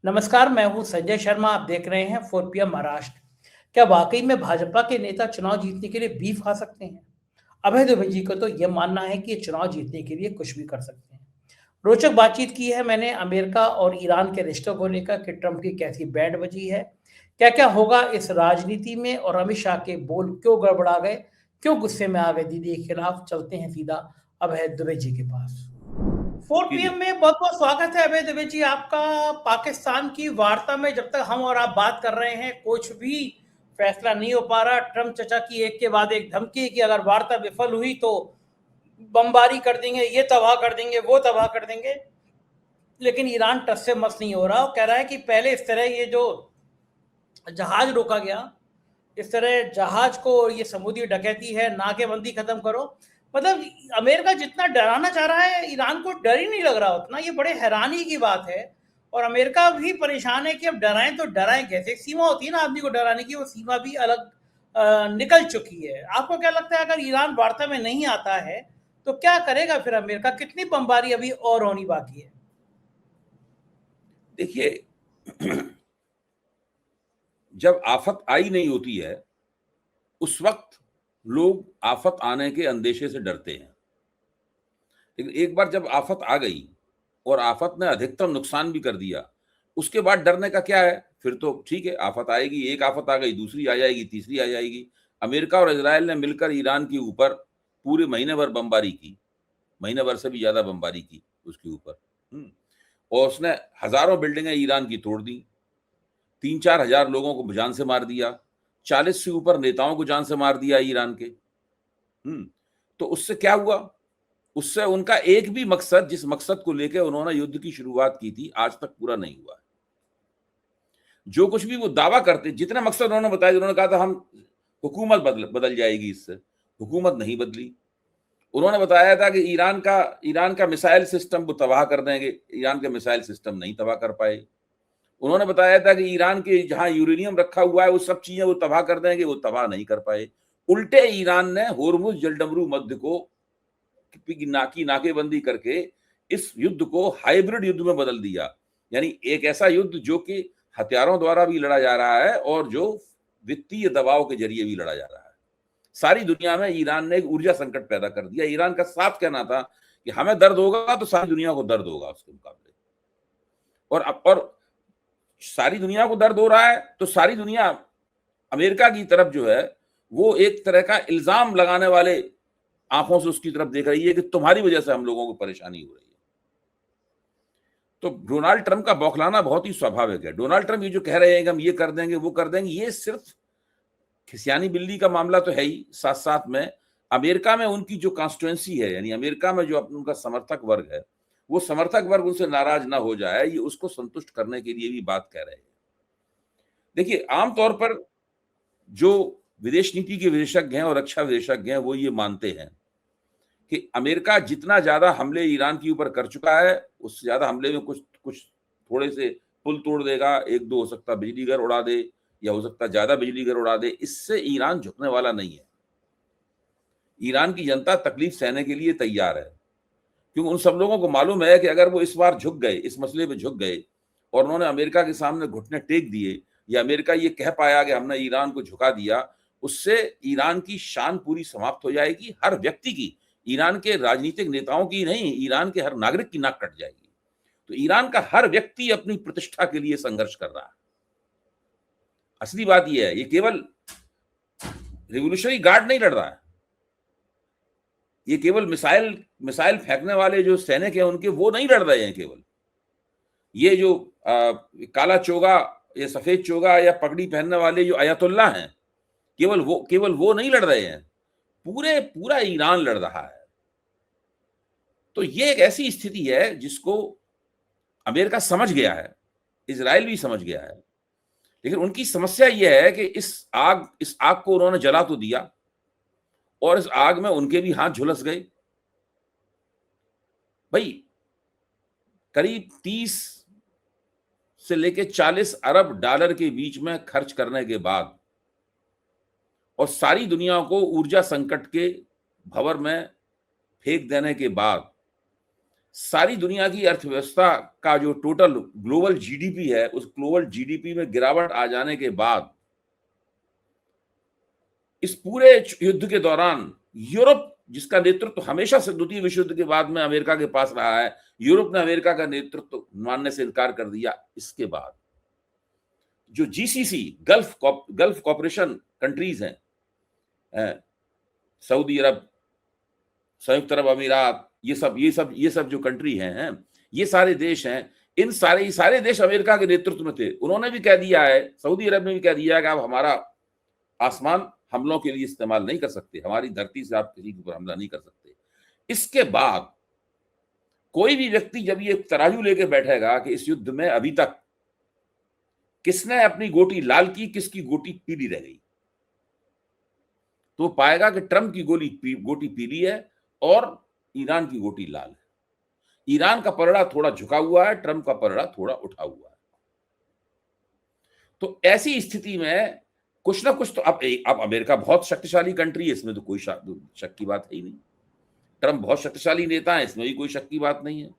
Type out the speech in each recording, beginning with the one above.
नमस्कार, मैं हूं संजय शर्मा। आप देख रहे हैं 4 PM महाराष्ट्र। क्या वाकई में भाजपा के नेता चुनाव जीतने के लिए बीफ खा सकते हैं? अभय दुबे जी को तो यह मानना है कि ये चुनाव जीतने के लिए कुछ भी कर सकते हैं। रोचक बातचीत की है मैंने अमेरिका और ईरान के रिश्तों को लेकर कि ट्रंप की कैसी बैंड बजी है, क्या-क्या होगा इस राजनीति में और अमित शाह के बोल क्यों गड़बड़ा गए, क्यों गुस्से में आ गए दीदी के खिलाफ। चलते हैं सीधा अभय दुबे जी के पास। 4 जी, पीएम जी। में बहुत-बहुत स्वागत है अभय दुबे जी आपका। पाकिस्तान की वार्ता में जब तक हम और आप बात कर रहे हैं, कुछ भी फैसला नहीं हो पा रहा। ट्रंप चचा की एक के बाद एक धमकी कि अगर वार्ता विफल हुई तो बमबारी कर देंगे, ये तबाह कर देंगे, वो तबाह कर देंगे। लेकिन ईरान टस से मस नहीं हो रहा और कह रहा है कि पहले इस तरह ये जो जहाज रोका गया, इस तरह जहाज को ये समुद्री डकैती है, नाकेबंदी खत्म करो। मतलब अमेरिका जितना डराना चाह रहा है, ईरान को डर ही नहीं लग रहा उतना। ये बड़े हैरानी की बात है। और अमेरिका भी परेशान है कि अब डराएं तो डराएं कैसे। एक सीमा होती है ना आदमी को डराने की, वो सीमा भी अलग निकल चुकी है। आपको क्या लगता है अगर ईरान वार्ता में नहीं आता है तो क्या करेगा फिर अमेरिका? कितनी बमबारी अभी और होनी बाकी है? देखिए, जब आफ़त आई नहीं होती है, उस वक़्त लोग आफ़त आने के अंदेशे से डरते हैं। लेकिन एक बार जब आफ़त आ गई और आफ़त ने अधिकतम नुकसान भी कर दिया, उसके बाद डरने का क्या है? फिर तो ठीक है, आफ़त आएगी, एक आफ़त आ गई, दूसरी आ जाएगी, तीसरी आ जाएगी। अमेरिका और इज़राइल ने मिलकर ईरान के ऊपर पूरे महीने भर बमबारी की, महीने भर से भी ज़्यादा बमबारी की उसके ऊपर। हुँ, और उसने हज़ारों बिल्डिंगें ईरान की तोड़ दी। 3-4 हज़ार लोगों को जान से मार दिया, 40 से ऊपर नेताओं को जान से मार दिया ईरान के। तो उससे क्या हुआ? उससे उनका एक भी मकसद, जिस मकसद को लेके उन्होंने युद्ध की शुरुआत की थी, आज तक पूरा नहीं हुआ है। जो कुछ भी वो दावा करते, जितने मकसद उन्होंने बताए, उन्होंने कहा था हम हुकूमत बदल जाएगी इससे, हुकूमत नहीं बदली। उन्होंने बताया था कि ईरान का मिसाइल सिस्टम वो तबाह कर देंगे, ईरान का मिसाइल सिस्टम नहीं तबाह कर पाए। उन्होंने बताया था कि ईरान के जहां यूरेनियम रखा हुआ है वो सब चीजें वो तबाह कर देंगे, वो तबाह नहीं कर पाए। उल्टे ईरान ने होर्मुज जलडमरू मध्य को की नाकेबंदी करके इस युद्ध को हाइब्रिड युद्ध में बदल दिया। यानी एक ऐसा युद्ध जो कि हथियारों द्वारा भी लड़ा जा रहा है और जो वित्तीय दबाव के जरिए भी लड़ा जा रहा है। सारी दुनिया में ईरान ने एक ऊर्जा संकट पैदा कर दिया। ईरान का साफ कहना था कि हमें दर्द होगा तो सारी दुनिया को दर्द होगा उसके मुकाबले। और सारी दुनिया को दर्द हो रहा है तो सारी दुनिया अमेरिका की तरफ जो है वो एक तरह का इल्जाम लगाने वाले आंखों से उसकी तरफ देख रही है कि तुम्हारी वजह से हम लोगों को परेशानी हो रही है। तो डोनाल्ड ट्रंप का बौखलाना बहुत ही स्वाभाविक है। डोनाल्ड ट्रंप ये जो कह रहे हैं कि हम ये कर देंगे, वो कर देंगे, ये सिर्फ खिसियानी बिल्ली का मामला तो है ही, साथ साथ में अमेरिका में उनकी जो कॉन्स्टिट्यूएंसी है, यानी अमेरिका में जो उनका समर्थक वर्ग है, वो समर्थक वर्ग उनसे नाराज ना हो जाए, ये उसको संतुष्ट करने के लिए भी बात कह रहे हैं। देखिए, आमतौर पर जो विदेश नीति के विशेषज्ञ हैं और रक्षा विशेषज्ञ हैं, वो ये मानते हैं कि अमेरिका जितना ज्यादा हमले ईरान के ऊपर कर चुका है, उससे ज्यादा हमले में कुछ कुछ थोड़े से पुल तोड़ देगा, एक दो हो सकता बिजली घर उड़ा दे, या हो सकता ज्यादा बिजली घर उड़ा दे, इससे ईरान झुकने वाला नहीं है। ईरान की जनता तकलीफ सहने के लिए तैयार है, क्योंकि उन सब लोगों को मालूम है कि अगर वो इस बार झुक गए, इस मसले में झुक गए और उन्होंने अमेरिका के सामने घुटने टेक दिए, या अमेरिका ये कह पाया कि हमने ईरान को झुका दिया, उससे ईरान की शान पूरी समाप्त हो जाएगी। हर व्यक्ति की, ईरान के राजनीतिक नेताओं की नहीं, ईरान के हर नागरिक की नाक कट जाएगी। तो ईरान का हर व्यक्ति अपनी प्रतिष्ठा के लिए संघर्ष कर रहा है। असली बात यह है, ये केवल रिवोल्यूशनरी गार्ड नहीं लड़ रहा है, ये केवल मिसाइल मिसाइल फेंकने वाले जो सैनिक हैं उनके वो नहीं लड़ रहे हैं। केवल ये जो काला चोगा या सफेद चोगा या पगड़ी पहनने वाले जो अयतुल्ला हैं, केवल वो नहीं लड़ रहे हैं, पूरा ईरान लड़ रहा है। तो ये एक ऐसी स्थिति है जिसको अमेरिका समझ गया है, इजराइल भी समझ गया है, लेकिन उनकी समस्या यह है कि इस आग को उन्होंने जला तो दिया और इस आग में उनके भी हाथ झुलस गए। भाई, करीब 30 से लेके 40 अरब डॉलर के बीच में खर्च करने के बाद और सारी दुनिया को ऊर्जा संकट के भंवर में फेंक देने के बाद सारी दुनिया की अर्थव्यवस्था का जो टोटल ग्लोबल जीडीपी है, उस ग्लोबल जीडीपी में गिरावट आ जाने के बाद इस पूरे युद्ध के दौरान यूरोप, जिसका नेतृत्व हमेशा से द्वितीय विश्व युद्ध के बाद में अमेरिका के पास रहा है, यूरोप ने अमेरिका का नेतृत्व मानने से इनकार कर दिया। इसके बाद जो जीसीसी गल्फ कॉपरेशन कंट्रीज हैं, सऊदी अरब, संयुक्त अरब अमीरात, ये सब जो कंट्री हैं, ये सारे देश हैं, इन सारे देश अमेरिका के नेतृत्व में थे। उन्होंने भी कह दिया है, सऊदी अरब ने भी कह दिया है कि आप हमारा आसमान हमलों के लिए इस्तेमाल नहीं कर सकते, हमारी धरती से आप किसी के ऊपर हमला नहीं कर सकते। इसके बाद कोई भी व्यक्ति जब ये तराजू लेके बैठेगा कि इस युद्ध में अभी तक किसने अपनी गोटी लाल की, किसकी गोटी पीली रह गई, तो पाएगा कि ट्रंप की गोटी पीली है और ईरान की गोटी लाल है। ईरान का पलड़ा थोड़ा झुका हुआ है, ट्रंप का पलड़ा थोड़ा उठा हुआ है। तो ऐसी स्थिति में कुछ ना कुछ तो अब अमेरिका बहुत शक्तिशाली कंट्री है, इसमें तो कोई शक की बात है ही नहीं। ट्रंप बहुत शक्तिशाली नेता है, इसमें भी कोई शक की बात नहीं है।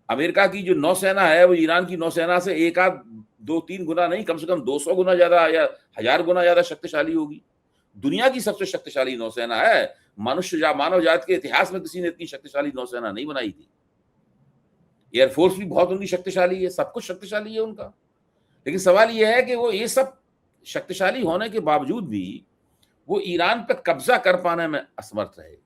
अमेरिका की जो नौसेना है वो ईरान की नौसेना से एक आध 2-3 गुना नहीं, कम से कम 200 गुना ज्यादा या 1000 गुना ज्यादा शक्तिशाली होगी। दुनिया की सबसे शक्तिशाली नौसेना है। मानव जाति के इतिहास में किसी ने इतनी शक्तिशाली नौसेना नहीं बनाई थी। एयरफोर्स भी बहुत उनकी शक्तिशाली है, सब कुछ शक्तिशाली है उनका। लेकिन सवाल यह है कि वो ये सब शक्तिशाली होने के बावजूद भी वो ईरान पर कब्जा कर पाने में असमर्थ रहे,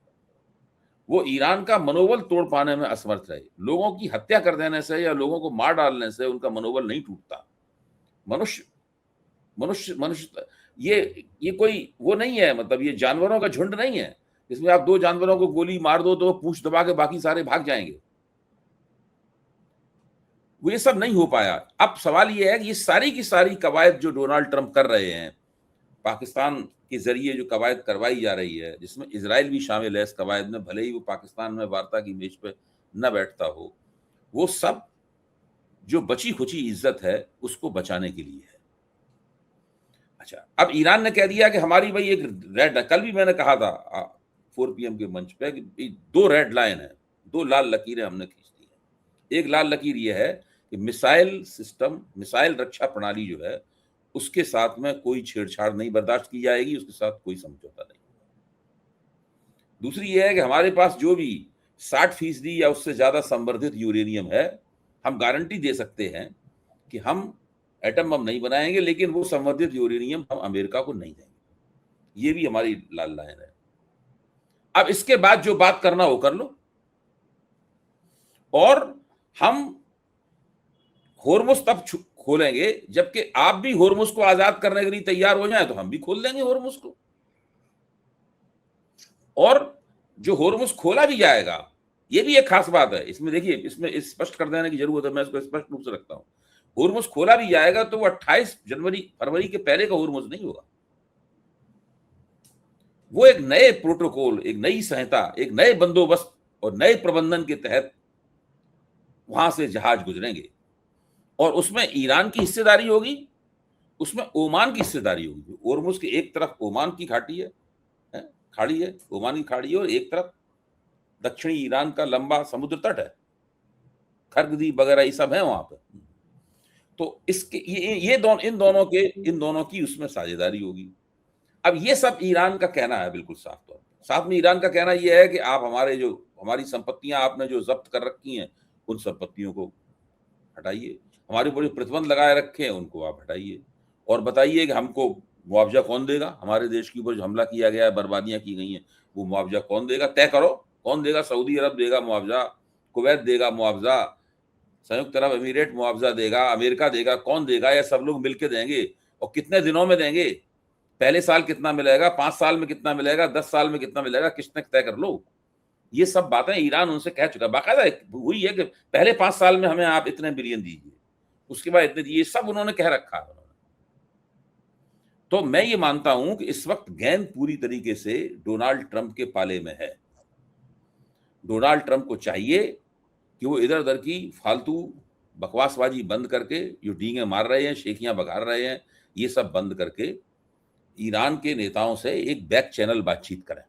वो ईरान का मनोबल तोड़ पाने में असमर्थ रहे। लोगों की हत्या कर देने से या लोगों को मार डालने से उनका मनोबल नहीं टूटता। मनुष्य ये कोई वो नहीं है, मतलब ये जानवरों का झुंड नहीं है इसमें आप 2 जानवरों को गोली मार दो तो पूंछ दबा के बाकी सारे भाग जाएंगे। वो ये सब नहीं हो पाया। अब सवाल ये है कि ये सारी की सारी कवायद जो डोनाल्ड ट्रंप कर रहे हैं, पाकिस्तान के जरिए जो कवायद करवाई जा रही है, जिसमें इजराइल भी शामिल है इस कवायद में, भले ही वो पाकिस्तान में वार्ता की मेज पे न बैठता हो, वो सब जो बची खुची इज्जत है उसको बचाने के लिए है। अच्छा, अब ईरान ने कह दिया कि हमारी भाई एक रेड, कल भी मैंने कहा था 4 PM के मंच पे कि 2 रेड लाइन है, 2 लाल लकीरें हमने खींच दी है। एक लाल लकीर ये है कि मिसाइल सिस्टम, मिसाइल रक्षा प्रणाली जो है उसके साथ में कोई छेड़छाड़ नहीं बर्दाश्त की जाएगी, उसके साथ कोई समझौता नहीं। दूसरी ये है कि हमारे पास जो भी 60% या उससे ज्यादा संवर्धित यूरेनियम है, हम गारंटी दे सकते हैं कि हम एटम बम नहीं बनाएंगे, लेकिन वो संवर्धित यूरेनियम हम अमेरिका को नहीं देंगे। ये भी हमारी लाल लाइन है। अब इसके बाद जो बात करना हो कर लो, और हम होर्मुज तब खोलेंगे जबकि आप भी होर्मुज को आजाद करने के लिए तैयार हो जाए, तो हम भी खोल देंगे होर्मुज को। और जो होर्मुज खोला भी जाएगा, ये भी एक खास बात है इसमें, देखिए इसमें स्पष्ट कर देने की जरूरत है, मैं इसको स्पष्ट रूप से रखता हूं। होर्मुज खोला भी जाएगा तो वो 28 फरवरी के पहले का होर्मुज नहीं होगा। वो एक नए प्रोटोकॉल, एक नई संहिता, एक नए बंदोबस्त और नए प्रबंधन के तहत वहां से जहाज गुजरेंगे, और उसमें ईरान की हिस्सेदारी होगी, उसमें ओमान की हिस्सेदारी होगी। होर्मुज की एक तरफ ओमान की खाड़ी है, ओमान की खाड़ी है, और एक तरफ दक्षिणी ईरान का लंबा समुद्र तट है, खरगदी वगैरह ये सब है वहां पर। तो इसके इन दोनों की उसमें साझेदारी होगी। अब ये सब ईरान का कहना है बिल्कुल साफ तौर पर। साथ में ईरान का कहना यह है कि आप हमारी संपत्तियां आपने जो जब्त कर रखी हैं, उन संपत्तियों को हटाइए, हमारे ऊपर जो प्रतिबंध लगाए रखे हैं उनको आप हटाइए, और बताइए कि हमको मुआवजा कौन देगा। हमारे देश के ऊपर जो हमला किया गया है, बर्बादियां की गई हैं, वो मुआवजा कौन देगा, तय करो कौन देगा। सऊदी अरब देगा मुआवजा, कुवैत देगा मुआवजा, संयुक्त अरब अमीरात मुआवजा देगा, अमेरिका देगा, कौन देगा, या सब लोग मिलकर देंगे, और कितने दिनों में देंगे, पहले साल कितना मिलेगा, 5 साल में कितना मिलेगा, 10 साल में कितना मिलेगा, किसने तय कर लो। ये सब बातें ईरान उनसे कह चुका, बाकायदा हुई है कि पहले 5 साल में हमें आप इतने बिलियन दीजिए, उसके बाद इतने दीजिए, सब उन्होंने कह रखा है। तो मैं ये मानता हूं कि इस वक्त गेंद पूरी तरीके से डोनाल्ड ट्रंप के पाले में है। डोनाल्ड ट्रंप को चाहिए कि वो इधर उधर की फालतू बकवासबाजी बंद करके, जो डींगे मार रहे हैं, शेखियां बघार रहे हैं, ये सब बंद करके ईरान के नेताओं से एक बैक चैनल बातचीत करें।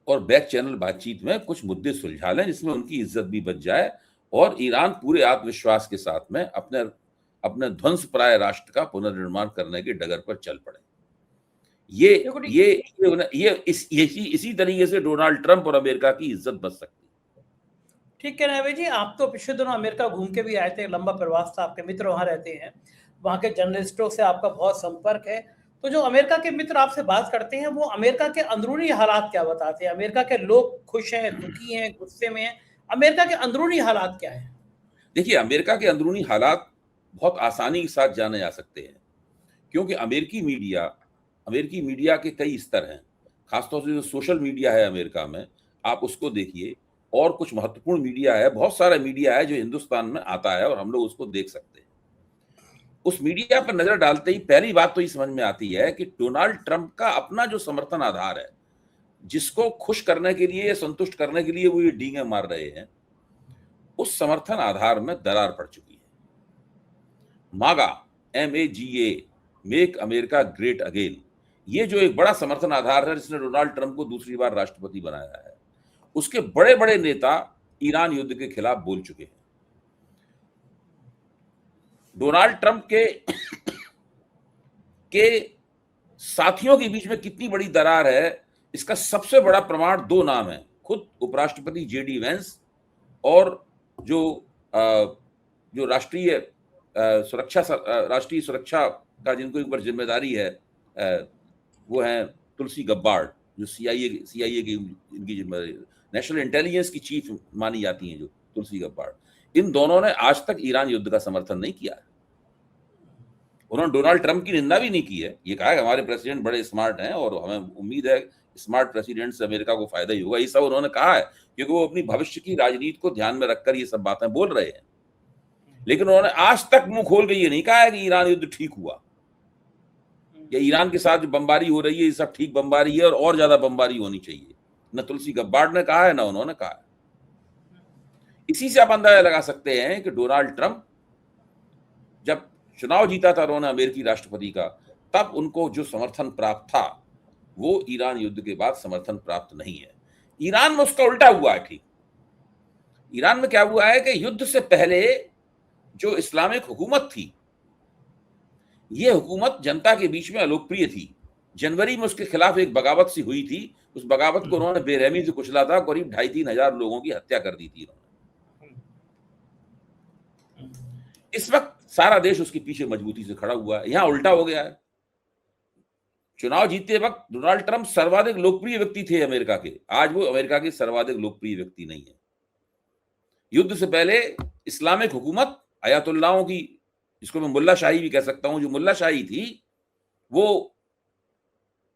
और बैक चैनल बातचीत में कुछ मुद्दे सुलझा लें जिसमें उनकी इज्जत भी बच जाए और ईरान पूरे आत्मविश्वास के साथ में अपने अपने ध्वंस प्राय राष्ट्र का पुनर्निर्माण करने के डगर पर चल पड़े। इसी तरीके से डोनाल्ड ट्रंप और अमेरिका की इज्जत बच सकती है। ठीक कह रहे हैं भाई जी। आप तो पिछले दिनों अमेरिका घूम के भी आए थे, लंबा प्रवास था, आपके मित्र वहां रहते हैं, वहां के जर्नलिस्टों से आपका बहुत संपर्क है। तो जो अमेरिका के मित्र आपसे बात करते हैं वो अमेरिका के अंदरूनी हालात क्या बताते हैं? अमेरिका के लोग खुश हैं, दुखी हैं, गुस्से में हैं? अमेरिका के अंदरूनी हालात क्या है? देखिए, अमेरिका के अंदरूनी हालात बहुत आसानी के साथ जाने जा सकते हैं, क्योंकि अमेरिकी मीडिया के कई स्तर हैं। खासतौर से जो सोशल मीडिया है अमेरिका में, आप उसको देखिए, और कुछ महत्वपूर्ण मीडिया है, बहुत सारा मीडिया है जो हिंदुस्तान में आता है और हम लोग उसको देख सकते हैं। उस मीडिया पर नजर डालते ही पहली बात तो ये समझ में आती है कि डोनाल्ड ट्रंप का अपना जो समर्थन आधार है, जिसको खुश करने के लिए, संतुष्ट करने के लिए वो ये डींगे मार रहे हैं, उस समर्थन आधार में दरार पड़ चुकी है। मागा, MAGA, make America great again, ये जो एक बड़ा समर्थन आधार है जिसने डोनाल्ड ट्रंप को दूसरी बार राष्ट्रपति बनाया है, उसके बड़े बड़े नेता ईरान युद्ध के खिलाफ बोल चुके हैं। डोनाल्ड ट्रंप के साथियों के बीच में कितनी बड़ी दरार है, इसका सबसे बड़ा प्रमाण दो नाम है, खुद उपराष्ट्रपति JD वेंस और जो राष्ट्रीय सुरक्षा का जिनको ऊपर जिम्मेदारी है, वो है तुलसी गब्बार्ड, जो CIA की इनकी जिम्मेदारी, नेशनल इंटेलिजेंस की चीफ मानी जाती हैं, जो तुलसी गब्बार्ड। इन दोनों ने आज तक ईरान युद्ध का समर्थन नहीं किया। उन्होंने डोनाल्ड ट्रंप की निंदा भी नहीं की है। ये कहा है हमारे प्रेसिडेंट बड़े स्मार्ट हैं और हमें उम्मीद है स्मार्ट प्रेसिडेंट से अमेरिका को फायदा ही होगा, ये सब उन्होंने कहा है, क्योंकि वो अपनी भविष्य की राजनीति को ध्यान में रखकर ये सब बातें बोल रहे हैं। लेकिन उन्होंने आज तक मुंह खोल के ये नहीं कहा है कि ईरान युद्ध ठीक हुआ या ईरान के साथ जो बमबारी हो रही है ये सब ठीक बमबारी है और ज्यादा बमबारी होनी चाहिए। न तुलसी गब्बार्ड ने कहा है, न उन्होंने कहा है। इसी से आप अंदाजा लगा सकते हैं कि डोनाल्ड ट्रंप जब चुनाव जीता था उन्होंने अमेरिकी राष्ट्रपति का, तब उनको जो समर्थन प्राप्त था वो ईरान युद्ध के बाद समर्थन प्राप्त नहीं है। ईरान में उसका उल्टा हुआ है। ठीक, ईरान में क्या हुआ है कि युद्ध से पहले जो इस्लामिक हुकूमत थी, ये हुकूमत जनता के बीच में अलोकप्रिय थी। जनवरी में उसके खिलाफ एक बगावत सी हुई थी, उस बगावत को उन्होंने बेरहमी से कुचला था, करीब 2,500-3 हजार लोगों की हत्या कर दी थी उन्होंने। इस वक्त सारा देश उसके पीछे मजबूती से खड़ा हुआ है। यहां उल्टा हो गया है। चुनाव जीतते वक्त डोनाल्ड ट्रंप सर्वाधिक लोकप्रिय व्यक्ति थे अमेरिका के, आज वो अमेरिका के सर्वाधिक लोकप्रिय व्यक्ति नहीं है। युद्ध से पहले इस्लामिक हुकूमत, अयातुल्लाहों की, जिसको मैं मुल्लाशाही भी कह सकता हूं, जो मुल्लाशाही थी वो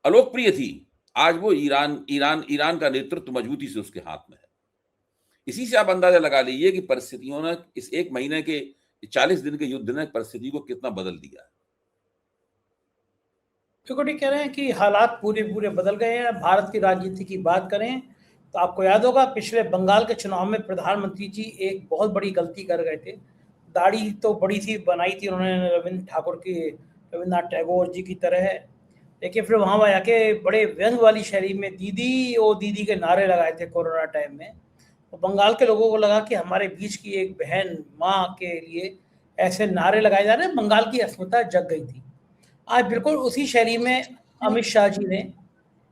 अलोकप्रिय थी। आज वो ईरान का नेतृत्व मजबूती से उसके हाथ में है। इसी से आप अंदाजा लगा लीजिए कि परिस्थितियों ने, इस 1 महीने के 40 दिन के युद्ध ने परिस्थिति को कितना बदल दिया है। सिक्योरिटी कह रहे हैं कि हालात पूरे बदल गए हैं। भारत की राजनीति की बात करें तो आपको याद होगा पिछले बंगाल के चुनाव में प्रधानमंत्री जी एक बहुत बड़ी गलती कर गए थे। दाढ़ी तो बड़ी थी, बनाई थी उन्होंने रविन्द्रनाथ टैगोर जी की तरह, लेकिन फिर वहाँ आके बड़े व्यंग वाली शैली में दीदी ओ दीदी के नारे लगाए थे कोरोना टाइम में। तो बंगाल के लोगों को लगा कि हमारे बीच की एक बहन माँ के लिए ऐसे नारे लगाए जा रहे हैं, बंगाल की अस्मिता जग गई थी। आज बिल्कुल उसी शैली में अमित शाह जी ने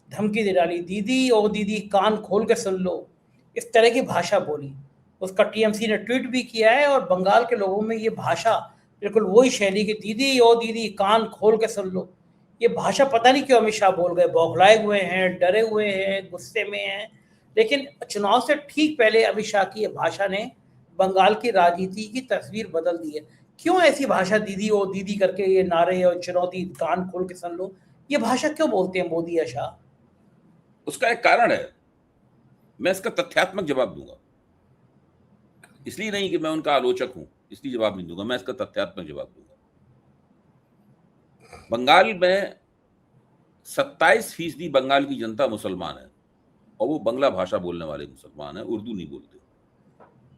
धमकी दे डाली, दीदी ओ दीदी कान खोल के सुन लो, इस तरह की भाषा बोली। उसका TMC ने ट्वीट भी किया है और बंगाल के लोगों में ये भाषा बिल्कुल वही शैली की, दीदी ओ दीदी कान खोल के सुन लो, ये भाषा पता नहीं क्यों अमित शाह बोल गए। बौखलाए हुए हैं, डरे हुए हैं, गुस्से में हैं। लेकिन चुनाव से ठीक पहले अमित शाह की ये भाषा ने बंगाल की राजनीति की तस्वीर बदल दी है। क्यों ऐसी भाषा, दीदी ओ दीदी करके ये नारे और चुनौती, कान खोल के सुन लो, ये भाषा क्यों बोलते हैं मोदी या शाह? उसका एक कारण है, मैं इसका तथ्यात्मक जवाब दूंगा। इसलिए नहीं कि मैं उनका आलोचक हूं, इसलिए जवाब नहीं दूंगा, मैं इसका तथ्यात्मक जवाब दूंगा। बंगाल में 27% बंगाल की जनता मुसलमान है और वो बंगला भाषा बोलने वाले मुसलमान हैं, उर्दू नहीं बोलते,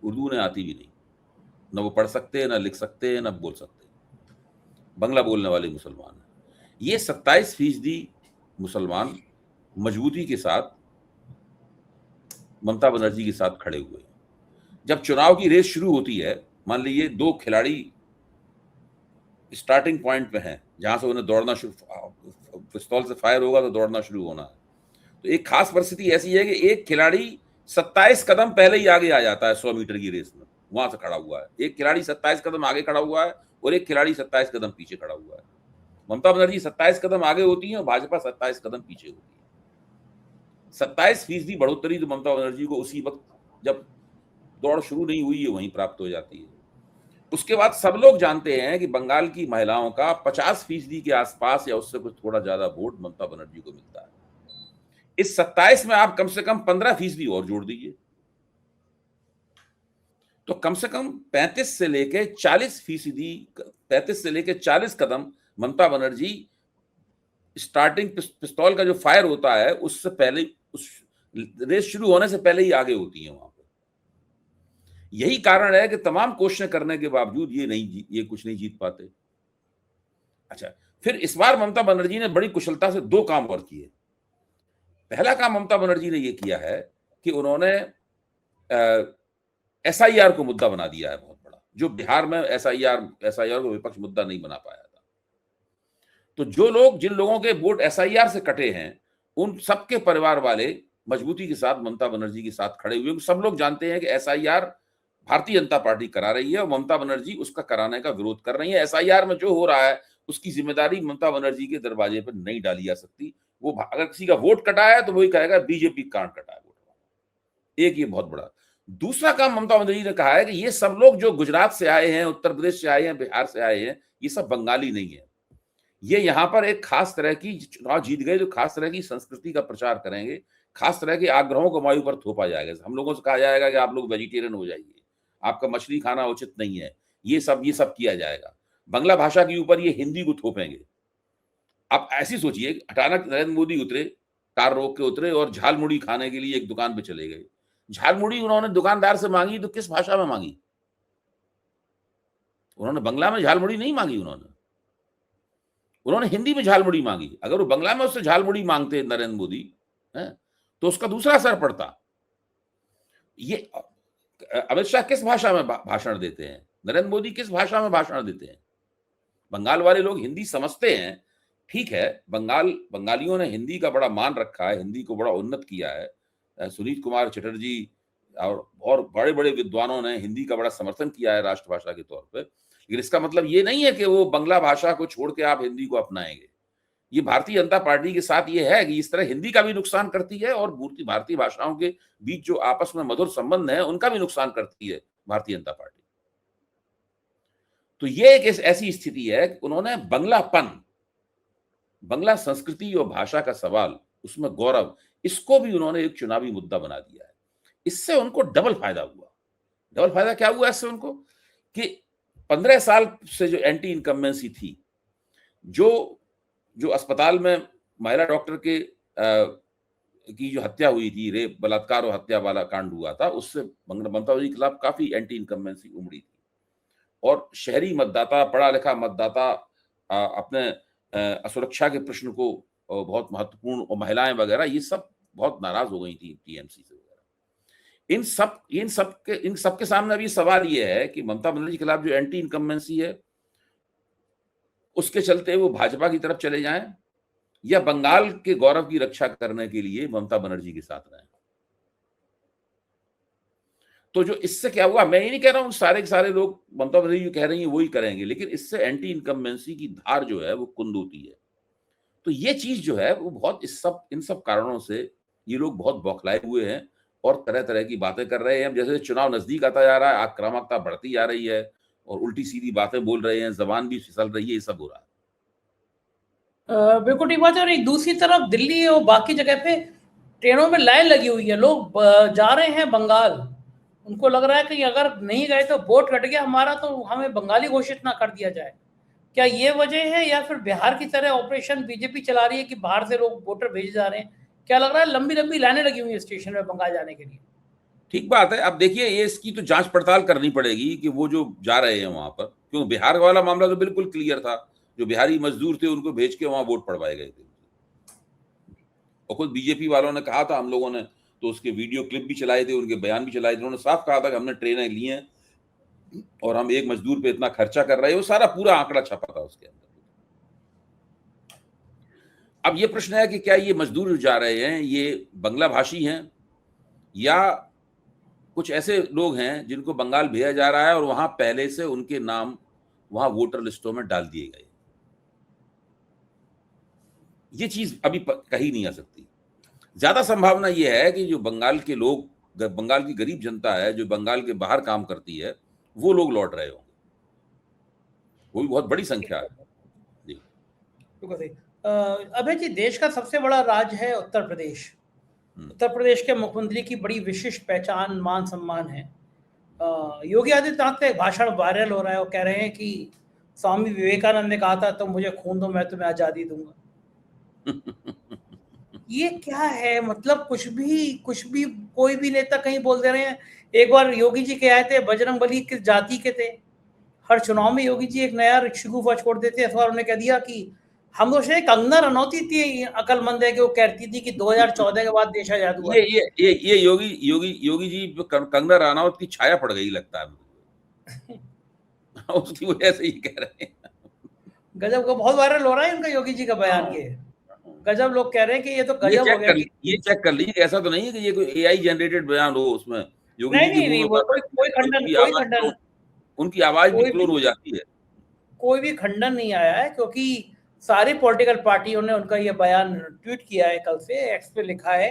उर्दू उन्हें आती भी नहीं, न वो पढ़ सकते हैं, न लिख सकते हैं, न बोल सकते हैं, बंगला बोलने वाले मुसलमान हैं। ये 27% मुसलमान मजबूती के साथ ममता बनर्जी के साथ खड़े हुए। जब चुनाव की रेस शुरू होती है, मान लीजिए दो खिलाड़ी स्टार्टिंग पॉइंट पे हैं, जहां से उन्हें दौड़ना शुरू, पिस्तौल से फायर होगा तो दौड़ना शुरू होना है। तो एक खास परिस्थिति ऐसी है कि एक खिलाड़ी 27 कदम पहले ही आगे आ जाता है 100 मीटर की रेस में, वहां से खड़ा हुआ है। एक खिलाड़ी 27 कदम आगे खड़ा हुआ है और एक खिलाड़ी 27 कदम पीछे खड़ा हुआ है। ममता बनर्जी 27 कदम आगे होती है और भाजपा 27 कदम पीछे होती है। 27% बढ़ोतरी तो ममता बनर्जी को उसी वक्त, जब दौड़ शुरू नहीं हुई है, वहीं प्राप्त हो जाती है। उसके बाद सब लोग जानते हैं कि बंगाल की महिलाओं का 50% के आसपास या उससे कुछ थोड़ा ज्यादा वोट ममता बनर्जी को मिलता है। इस 27 में आप कम से कम 15% और जोड़ दीजिए, तो कम से कम 35 से लेके 40 कदम ममता बनर्जी स्टार्टिंग पिस्तौल का जो फायर होता है उससे पहले, उस रेस शुरू होने से पहले ही आगे होती है वहां पर। यही कारण है कि तमाम कोशिशें करने के बावजूद ये कुछ नहीं जीत पाते। अच्छा, फिर इस बार ममता बनर्जी ने बड़ी कुशलता से दो काम और किए। पहला काम ममता बनर्जी ने यह किया है कि उन्होंने एसआईआर को मुद्दा बना दिया है बहुत बड़ा, जो बिहार में एसआईआर को विपक्ष मुद्दा नहीं बना पाया था। तो जिन लोगों के वोट एसआईआर से कटे हैं, उन सबके परिवार वाले मजबूती के साथ ममता बनर्जी के साथ खड़े हुए। सब लोग जानते हैं कि एसआईआर भारतीय जनता पार्टी करा रही है और ममता बनर्जी उसका कराने का विरोध कर रही है। एसआईआर में जो हो रहा है उसकी जिम्मेदारी ममता बनर्जी के दरवाजे पर नहीं डाली जा सकती। वो अगर किसी का वोट कटा है तो वही कहेगा बीजेपी कांड कटा है वोट। एक ये बहुत बड़ा। दूसरा काम ममता बनर्जी ने कहा है कि ये सब लोग जो गुजरात से आए हैं, उत्तर प्रदेश से आए हैं, बिहार से आए हैं, ये सब बंगाली नहीं है। ये यहाँ पर एक खास तरह की, चुनाव जीत गए तो खास तरह की संस्कृति का प्रचार करेंगे, खास तरह के आग्रहों को वायु पर थोपा जाएगा। हम लोगों से कहा जाएगा कि आप लोग वेजिटेरियन हो जाइए, आपका मछली खाना उचित नहीं है, ये सब किया जाएगा। बांग्ला भाषा के ऊपर ये हिंदी को थोपेंगे। आप ऐसी सोचिए, अचानक नरेंद्र मोदी उतरे, कार रोक के उतरे और झालमुड़ी खाने के लिए एक दुकान पे चले गए। झालमुड़ी उन्होंने दुकानदार से मांगी तो किस भाषा में मांगी? उन्होंने बंगला में झालमुड़ी नहीं मांगी, उन्होंने हिंदी में झालमुड़ी मांगी। अगर वो बंगला में उससे झालमुड़ी मांगते नरेंद्र मोदी तो उसका दूसरा असर पड़ता। ये अमित शाह किस भाषा में भाषण देते हैं? नरेंद्र मोदी किस भाषा में भाषण देते हैं? बंगाल वाले लोग हिंदी समझते हैं, ठीक है, बंगालियों ने हिंदी का बड़ा मान रखा है, हिंदी को बड़ा उन्नत किया है। सुनीत कुमार चटर्जी और बड़े बड़े विद्वानों ने हिंदी का बड़ा समर्थन किया है राष्ट्रभाषा के तौर पर। लेकिन इसका मतलब ये नहीं है कि वो बंगला भाषा को छोड़ के आप हिंदी को अपनाएंगे। ये भारतीय जनता पार्टी के साथ ये है कि इस तरह हिंदी का भी नुकसान करती है और भारतीय भाषाओं के बीच जो आपस में मधुर संबंध है उनका भी नुकसान करती है भारतीय जनता पार्टी। तो ये एक ऐसी स्थिति है कि उन्होंने बंगला संस्कृति और भाषा का सवाल, उसमें गौरव, इसको भी उन्होंने एक चुनावी मुद्दा बना दिया है। इससे उनको डबल फायदा हुआ। डबल फायदा क्या हुआ इससे उनको कि 15 साल से जो एंटी इनकम्बेंसी थी, जो अस्पताल में महिला डॉक्टर की जो हत्या हुई थी, रेप, बलात्कार और हत्या वाला कांड हुआ था, उससे ममता बनर्जी के खिलाफ काफी एंटी इनकम्बेंसी उमड़ी थी। और शहरी मतदाता, पढ़ा लिखा मतदाता अपने असुरक्षा के प्रश्न को बहुत महत्वपूर्ण, और महिलाएं वगैरह ये सब बहुत नाराज हो गई थी टीएमसी से वगैरह। इन सब के सामने अभी सवाल ये है कि ममता बनर्जी के खिलाफ जो एंटी इनकम्बेंसी है उसके चलते वो भाजपा की तरफ चले जाएं या बंगाल के गौरव की रक्षा करने के लिए ममता बनर्जी के साथ रहें। तो जो इससे क्या हुआ, मैं ये नहीं कह रहा हूं सारे के सारे लोग ममता बनर्जी जो कह रही है वही करेंगे, लेकिन इससे एंटी इनकम्बेंसी की धार जो है वो कुंद होती है। तो ये चीज जो है वो बहुत इन सब कारणों से ये लोग बहुत बौखलाए हुए हैं और तरह तरह की बातें कर रहे हैं। जैसे चुनाव नजदीक आता जा रहा है, आक्रामकता बढ़ती जा रही है और उल्टी सीधी बातें बोल रहे हैं, जबान भी फिसल रही है, ये सब हो रहा है। बिल्कुल ठीक बात है। और एक दूसरी तरफ दिल्ली और बाकी जगह पे ट्रेनों में लाइन लगी हुई है, लोग जा रहे हैं बंगाल। उनको लग रहा है कि अगर नहीं गए तो वोट कट गया हमारा, तो हमें बंगाली घोषित ना कर दिया जाए। क्या ये वजह है या फिर बिहार की तरह ऑपरेशन बीजेपी चला रही है कि बाहर से लोग वोटर भेजे जा रहे हैं? क्या लग रहा है लंबी लंबी लाइनें लगी हुई है स्टेशन में बंगाल जाने के लिए? ठीक बात है। अब देखिए, ये इसकी तो जांच पड़ताल करनी पड़ेगी कि वो जो जा रहे हैं वहां पर, क्यों बिहार वाला मामला तो बिल्कुल क्लियर था, जो बिहारी मजदूर थे उनको भेज के वहां वोट पड़वाए गए थे। और खुद बीजेपी वालों ने कहा था, हम लोगों ने तो उसके वीडियो क्लिप भी चलाए थे, उनके बयान भी चलाए थे। उन्होंने साफ कहा था कि हमने ट्रेनें ली हैं और हम एक मजदूर पे इतना खर्चा कर रहे हैं। वो सारा पूरा आंकड़ा छपा था उसके अंदर। अब ये प्रश्न है कि क्या ये मजदूर जो जा रहे हैं ये बांग्ला भाषी हैं या कुछ ऐसे लोग हैं जिनको बंगाल भेजा जा रहा है और वहां पहले से उनके नाम वहां वोटर लिस्टों में डाल दिए गए। ये चीज अभी कही नहीं आ सकती। ज्यादा संभावना ये है कि जो बंगाल के लोग, बंगाल की गरीब जनता है जो बंगाल के बाहर काम करती है, वो लोग लौट रहे होंगे। वो भी बहुत बड़ी संख्या है जी। बिल्कुल सही। अभय जी, देश का सबसे बड़ा राज्य है उत्तर प्रदेश। उत्तर प्रदेश के मुख्यमंत्री की बड़ी विशिष्ट पहचान, मान सम्मान है। योगी आदित्यनाथ का एक भाषण वायरल हो रहा है। वो कह रहे हैं कि स्वामी विवेकानंद ने कहा था, तुम मुझे खून दो मैं तुम्हें आजादी दूंगा। ये क्या है? मतलब कुछ भी कोई भी नेता कहीं बोल दे रहे हैं। एक बार योगी जी के आए थे, बजरंगबली किस जाति के थे। हर चुनाव में योगी जी एक नया शिकूफा छोड़ देते। इस बार उन्होंने कह दिया कि हम लोग से कंगना रनौत इतनी अकलमंद है कि वो कहती थी कि 2014 के बाद देश आजाद हुआ। ये योगी जी कंगना रनौत की छाया पड़ गई लगता है। उसकी वजह से ये कह रहे हैं। गजब का बहुत वायरल हो रहा है इनका योगी जी का बयान के। गजब लोग कह रहे हैं कि ये तो गजब हो गया। ये चेक कर लीजिए, ऐसा तो नहीं है कि ये कोई एआई जनरेटेड बयान हो उसमें योगी जी की नहीं, कोई खंडन, उनकी आवाज भी क्लोन हो जाती है। कोई भी खंडन नहीं आया है, क्योंकि सारी पॉलिटिकल पार्टियों ने उनका ये बयान ट्वीट किया है। कल से एक्स पे लिखा है।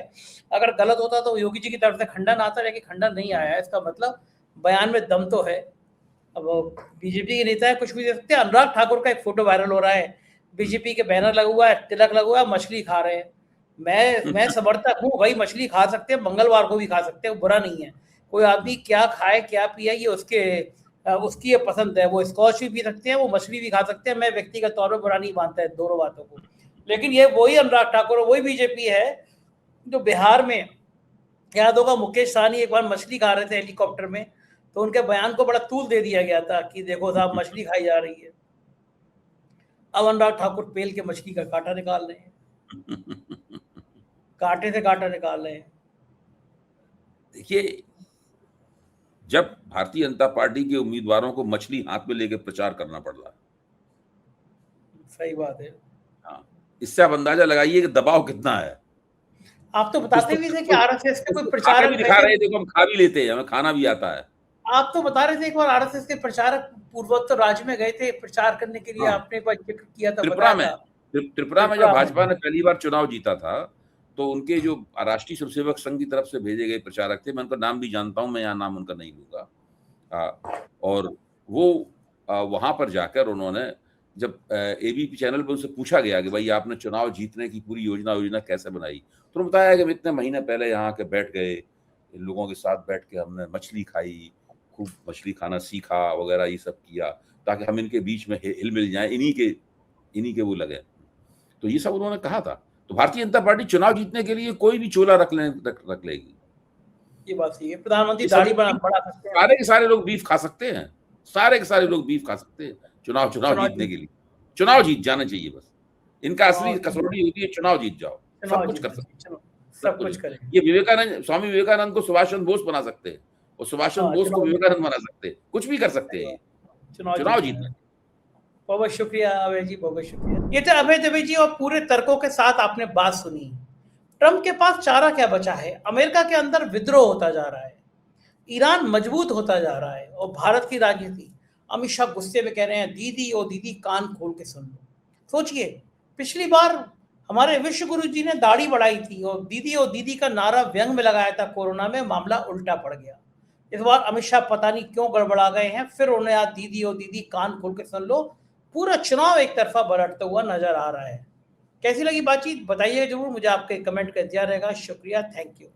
अगर गलत होता तो योगी जी की तरफ से खंडन आता, लेकिन खंडन नहीं आया है। इसका मतलब बयान में दम तो है। अब बीजेपी के नेता है, कुछ भी दे सकते हैं। अनुराग ठाकुर का एक फोटो वायरल हो रहा है, बीजेपी के बैनर लगा हुआ है, तिलक लगा हुआ है, मछली खा रहे हैं। मैं समर्थक हूँ भाई, मछली खा सकते हैं, मंगलवार को भी खा सकते हैं, बुरा नहीं है। कोई आदमी क्या खाए क्या पिए ये उसकी ये पसंद है। वो स्कॉच भी पी सकते हैं, वो मछली भी खा सकते हैं। मैं व्यक्तिगत तौर पर बुरा नहीं मानता है दोनों बातों को। लेकिन ये वही अनुराग ठाकुर, वही बीजेपी है जो बिहार में, याद होगा मुकेश सहनी एक बार मछली खा रहे थे हेलीकॉप्टर में, तो उनके बयान को बड़ा तूल दे दिया गया था कि देखो साहब मछली खाई जा रही है। अब अनुराग ठाकुर पेल के मछली का कांटा निकाल रहे हैं। कांटे से कांटा निकाल रहे हैं। देखिए, जब भारतीय जनता पार्टी के उम्मीदवारों को मछली हाथ में लेकर प्रचार करना पड़ रहा है, सही बात है। हाँ, इससे आप अंदाजा लगाइए कि दबाव कितना है। आप तो बताते भी थे कि आरएसएस के कोई प्रचारक भी दिखा रहे, देखो हम खा भी लेते हैं, हमें खाना भी आता है। आप तो बता रहे थे एक बार आरएसएस के प्रचारक पूर्वोत्तर राज्य में गए थे प्रचार करने के लिए। हाँ। आपने एक बार जिक्र किया था, त्रिपुरा में जब भाजपा ने पहली बार चुनाव जीता था, तो उनके जो राष्ट्रीय स्वयंसेवक संघ की तरफ से भेजे गए प्रचारक थे, मैं उनका नाम भी जानता हूं, मैं यहाँ नाम उनका नहीं लूंगा, और वो वहां पर जाकर उन्होंने, जब एबीपी चैनल पर उनसे पूछा गया कि भाई आपने चुनाव जीतने की पूरी योजना कैसे बनाई, तो उन्होंने बताया कि हम इतने महीने पहले यहाँ के बैठ गए, इन लोगों के साथ बैठ के हमने मछली खाई, खूब मछली खाना सीखा वगैरह, ये सब किया ताकि हम इनके बीच में हिल मिल जाए, इन्हीं के वो लगे। तो ये सब उन्होंने कहा था। तो भारतीय जनता पार्टी चुनाव जीतने के लिए कोई भी चोला रख लेगी। ये बात सही है। प्रधानमंत्री दाढ़ी बढ़ा सकते हैं, सारे के सारे लोग बीफ खा सकते हैं, सारे के सारे लोग बीफ खा सकते हैं चुनाव जीतने के लिए। चुनाव जीत जाना चाहिए बस। इनका असली कसौटी होती है चुनाव जीत जाओ, सब कुछ कर सकते हैं, सब कुछ करें। ये स्वामी विवेकानंद को सुभाष चंद्र बोस बना सकते हैं और सुभाष चंद्र बोस को विवेकानंद बना सकते हैं, कुछ भी कर सकते हैं। चुनाव जीतना। बहुत शुक्रिया अभय जी, बहुत शुक्रिया। ये थे अभय द्विवेदी जी, और पूरे तर्कों के साथ आपने बात सुनी। ट्रंप के पास चारा क्या बचा है? अमेरिका के अंदर विद्रोह होता जा रहा है, ईरान मजबूत होता जा रहा है, और भारत की राजनीति। अमित शाह गुस्से में कह रहे हैं, दीदी ओ दीदी कान खोल के सुन लो। सोचिए, पिछली बार हमारे विश्व गुरु जी ने दाढ़ी बढ़ाई थी और दीदी ओ दीदी का नारा व्यंग में लगाया था, कोरोना में मामला उल्टा पड़ गया। इस बार अमित शाह पता नहीं क्यों गड़बड़ा गए हैं, फिर उन्हें आज दीदी ओ दीदी कान खोल के सुन लो। पूरा चुनाव एक तरफा बरतता हुआ नजर आ रहा है। कैसी लगी बातचीत बताइए जरूर, मुझे आपके कमेंट का इंतजार रहेगा। शुक्रिया, थैंक यू।